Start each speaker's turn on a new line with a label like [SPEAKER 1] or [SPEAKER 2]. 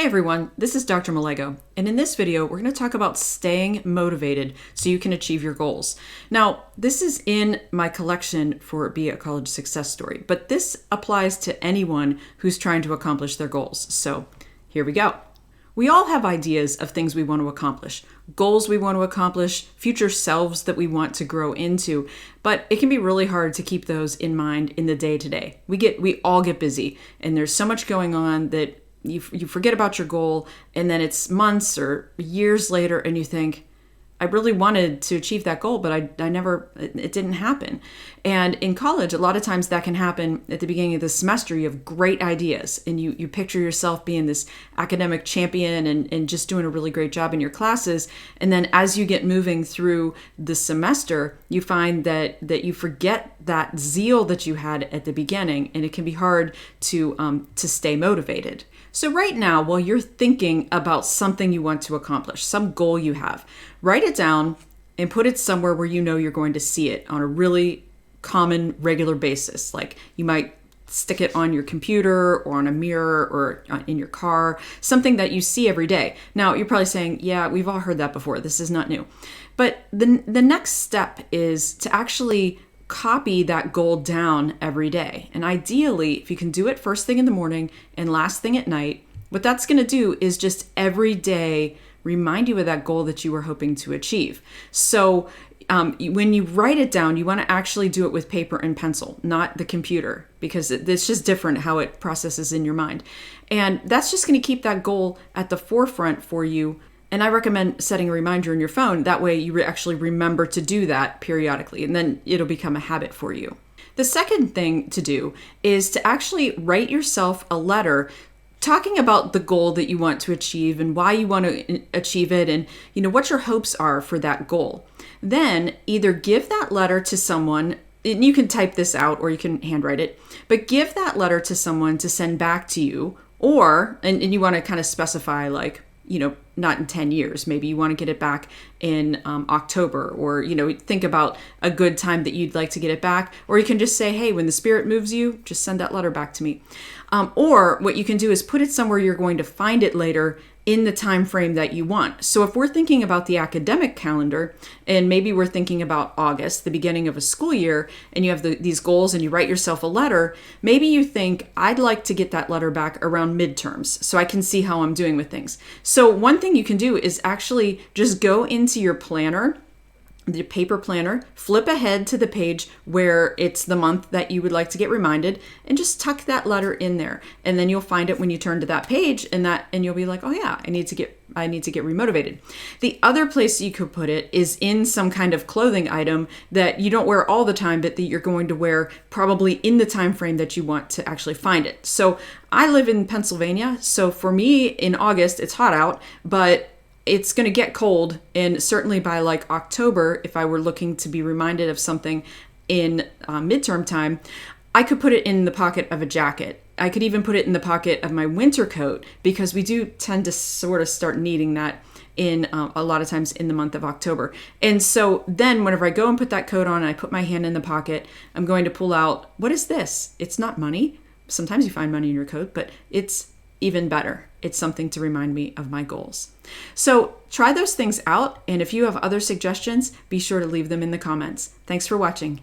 [SPEAKER 1] Hey everyone, this is Dr. Malego, and in this video, we're going to talk about staying motivated so you can achieve your goals. Now, this is in my collection for Be a College Success Story, but this applies to anyone who's trying to accomplish their goals. So here we go. We all have ideas of things we want to accomplish, goals we want to accomplish, future selves that we want to grow into, but it can be really hard to keep those in mind in the day-to-day. We all get busy, and there's so much going on that you forget about your goal, and then it's months or years later and you think, I really wanted to achieve that goal, but it didn't happen. And in college, a lot of times that can happen at the beginning of the semester. You have great ideas and you picture yourself being this academic champion and just doing a really great job in your classes. And then as you get moving through the semester, you find that you forget that zeal that you had at the beginning, and it can be hard to stay motivated. So right now, while you're thinking about something you want to accomplish, some goal you have, write it down and put it somewhere where you know you're going to see it on a really common, regular basis. Like you might stick it on your computer or on a mirror or in your car, something that you see every day. Now, you're probably saying, yeah, we've all heard that before. This is not new. But the next step is to actually copy that goal down every day. And ideally, if you can do it first thing in the morning and last thing at night, what that's going to do is just every day remind you of that goal that you were hoping to achieve. So when you write it down, you want to actually do it with paper and pencil, not the computer, because it's just different how it processes in your mind. And that's just going to keep that goal at the forefront for you. And I recommend setting a reminder in your phone. That way you actually remember to do that periodically, and then it'll become a habit for you. The second thing to do is to actually write yourself a letter talking about the goal that you want to achieve and why you want to achieve it, and what your hopes are for that goal. Then either give that letter to someone, and you can type this out or you can handwrite it, but give that letter to someone to send back to you, or, and you want to kind of specify like, not in 10 years. Maybe you want to get it back in October, or, think about a good time that you'd like to get it back. Or you can just say, hey, when the spirit moves you, just send that letter back to me. Or what you can do is put it somewhere you're going to find it later in the time frame that you want. So if we're thinking about the academic calendar, and maybe we're thinking about August, the beginning of a school year, and you have these goals and you write yourself a letter, maybe you think, I'd like to get that letter back around midterms so I can see how I'm doing with things. So one thing you can do is actually just go into your planner, the paper planner, flip ahead to the page where it's the month that you would like to get reminded, and just tuck that letter in there. And then you'll find it when you turn to that page, and you'll be like, oh yeah, I need to get remotivated. The other place you could put it is in some kind of clothing item that you don't wear all the time, but that you're going to wear probably in the time frame that you want to actually find it. So I live in Pennsylvania, so for me in August, it's hot out, but it's going to get cold, and certainly by like October, if I were looking to be reminded of something in midterm time, I could put it in the pocket of a jacket. I could even put it in the pocket of my winter coat, because we do tend to sort of start needing that in a lot of times in the month of October. And so then whenever I go and put that coat on and I put my hand in the pocket, I'm going to pull out, what is this? It's not money. Sometimes you find money in your coat, but it's even better. It's something to remind me of my goals. So try those things out, and if you have other suggestions, be sure to leave them in the comments. Thanks for watching.